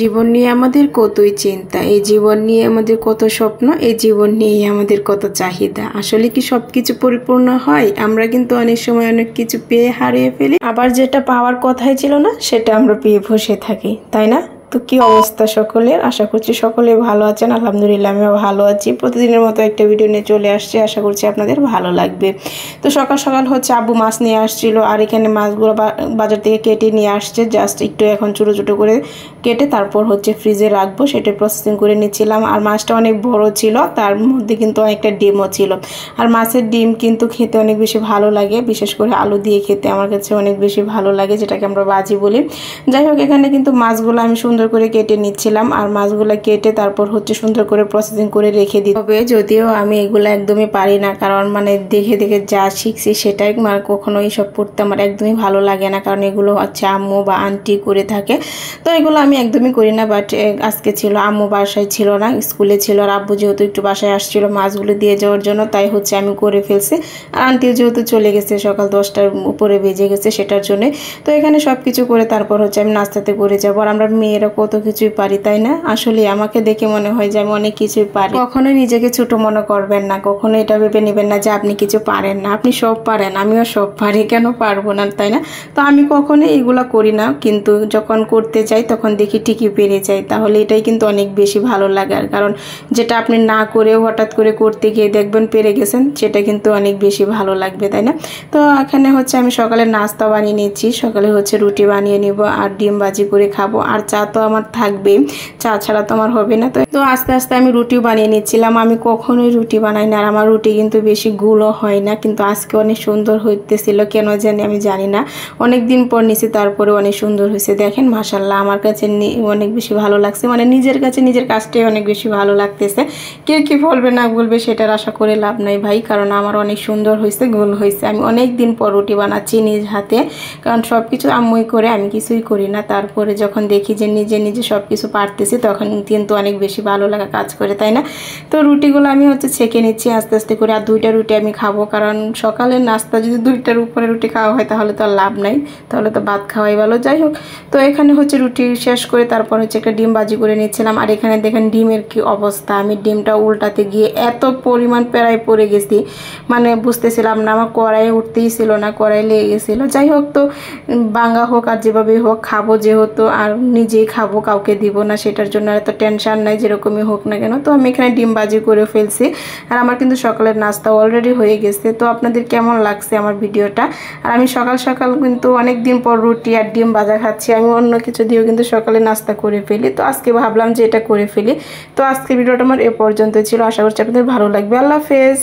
জীবন নিয়ে আমাদের কতই চিন্তা, এই জীবন নিয়ে আমাদের কত স্বপ্ন, এই জীবন নিয়ে আমাদের কত চাহিদা। আসলে কি সবকিছু পরিপূর্ণ হয়? আমরা কিন্তু অনেক সময় অনেক কিছু পেয়ে হারিয়ে ফেলি, আবার যেটা পাওয়ার কথাই ছিল না সেটা আমরা পেয়ে বসে থাকি, তাই না? তো কি অবস্থা সকলের? আশা করছি সকলে ভালো আছেন। আলহামদুলিল্লাহ আমিও ভালো আছি। প্রতিদিনের মতো একটা ভিডিও নিয়ে চলে আসছি, আশা করছি আপনাদের ভালো লাগবে। তো সকাল সকাল হচ্ছে আব্বু মাছ নিয়ে আসছিল, আর এখানে মাছগুলো বাজার থেকে কেটে নিয়ে আসছে। জাস্ট একটু এখন ছোটো ছোটো করে কেটে তারপর হচ্ছে ফ্রিজে রাখবো, সেটা প্রসেসিং করে নিচ্ছিলাম। আর মাছটা অনেক বড় ছিল, তার মধ্যে কিন্তু অনেকটা ডিমও ছিল। আর মাছের ডিম কিন্তু খেতে অনেক বেশি ভালো লাগে, বিশেষ করে আলু দিয়ে খেতে আমার কাছে অনেক বেশি ভালো লাগে, যেটাকে আমরা ভাজি বলি। যাই হোক, এখানে কিন্তু মাছগুলো আমি সুন্দর করে কেটে নিচ্ছিলাম, আর মাছগুলো কেটে তারপর হচ্ছে সুন্দর করে প্রসেসিং করে রেখে দিতে হবে। যদিও আমি এগুলো একদমই পারি না, কারণ মানে দেখে দেখে যা শিখছি সেটাই, মানে কখনো এইসব পড়তে আমার একদমই ভালো লাগে না, কারণ এগুলো হচ্ছে আম্মু বা আন্টি করে থাকে। তো এগুলো আমি একদমই করি না। বাট আজকে ছিল, আম্মু বাসায় ছিল না, স্কুলে ছিল, আর আব্বু যেহেতু একটু বাসায় আসছিল মাছগুলো দিয়ে যাওয়ার জন্য, তাই হচ্ছে আমি করে ফেলছি। আর আন্টিও যেহেতু চলে গেছে, সকাল 10টার উপরে বেজে গেছে, সেটার জন্য। তো এখানে সব কিছু করে তারপর হচ্ছে আমি নাস্তাতে করে যাবো। আর আমরা মেয়েরা কত কিছুই পারি, তাই না? আসলে আমাকে দেখে মনে হয় যে আমি অনেক কিছুই পারি। কখনোই নিজেকে ছোট মনে করবেন না, কখনো এটা ভেবে নেবেন না যে আপনি কিছু পারেন না। আপনি সব পারেন, আমিও সব পারি, কেন পারবো না, তাই না? তো আমি কখনোই এগুলো করি না, কিন্তু যখন করতে যাই তখন দেখি ঠিকই পেরে যাই। তাহলে এটাই কিন্তু অনেক বেশি ভালো লাগে। কারণ যেটা আপনি না করেও হঠাৎ করে করতে গিয়ে দেখবেন পেরে গেছেন, সেটা কিন্তু অনেক বেশি ভালো লাগবে, তাই না? তো এখানে হচ্ছে আমি সকালে নাস্তা বানিয়ে নিচ্ছি। সকালে হচ্ছে রুটি বানিয়ে নিব আর ডিম ভাজি করে খাবো, আর চা তো আমার থাকবেই, চা ছাড়া তো আমার হবে না। তো আস্তে আস্তে আমি রুটিও বানিয়ে নিচ্ছিলাম। আমি কখনোই রুটি বানাই না, আর আমার রুটি কিন্তু বেশি গুলো হয় না, কিন্তু আজকে অনেক সুন্দর হইতেছিল, কেন জানি আমি জানি না। অনেক দিন পর নিছি, তারপরে অনেক সুন্দর হয়েছে। দেখেন মাশাআল্লাহ, আমার কাছে অনেক বেশি ভালো লাগছে, মানে নিজের কাছে নিজের কাজটাই অনেক বেশি ভালো লাগতেছে। কে কি বলবে না বলবে সেটার আশা করে লাভ নাই ভাই, কারণ আমার অনেক সুন্দর হয়েছে, গোল হয়েছে। আমি অনেক দিন পর রুটি বানাচ্ছি নিজ হাতে, কারণ সব কিছু আম্মুই করে, আমি কিছুই করি না। তারপরে যখন দেখি যে নিজে নিজে সব কিছু পারতেছি, তখন কিন্তু অনেক বেশি ভালো লাগা কাজ করে, তাই না? তো রুটিগুলো আমি হচ্ছে ছেঁকে নিচ্ছি আস্তে আস্তে করে। আর 2টা রুটি আমি খাবো, কারণ সকালের নাস্তা যদি 2টার উপরে রুটি খাওয়া হয় তাহলে তো আর লাভ নাই, তাহলে তো ভাত খাওয়াই ভালো। যাই হোক, তো এখানে হচ্ছে রুটি শেষ করে তারপর হচ্ছে একটা ডিম ভাজি করে নিচ্ছিলাম। আর এখানে দেখেন ডিমের কি অবস্থা, আমি ডিমটা উল্টাতে গিয়ে এত পরিমাণ পেড়ায় পড়ে গেছি, মানে বুঝতেছিলাম না, আমার কড়াইয়ে উঠতেই ছিল না, কড়াই লেগে গেছিলো। যাই হোক, তো বাঙ্গা হোক আর যেভাবেই হোক খাবো যেহেতু, আর নিজেই খাবো, কাউকে দিব না, সেটার জন্য এত টেনশন নাই, যেরকমই হোক না কেন। তো আমি এখানে ডিম ভাজি করে ফেলছি, আর আমার কিন্তু সকালের নাস্তা অলরেডি হয়ে গেছে। তো আপনাদের কেমন লাগছে আমার ভিডিওটা? আর আমি সকাল সকাল কিন্তু অনেক দিন পর রুটি আর ডিম ভাজা খাচ্ছি। আমি অন্য কিছু দিয়েও কিন্তু সকালে নাস্তা করে ফেলি, তো আজকে ভাবলাম যে এটা করে ফেলি। তো আজকে ভিডিওটা আমার এ পর্যন্ত ছিল, আশা করছি আপনাদের ভালো লাগবে। আল্লাহ হাফেজ।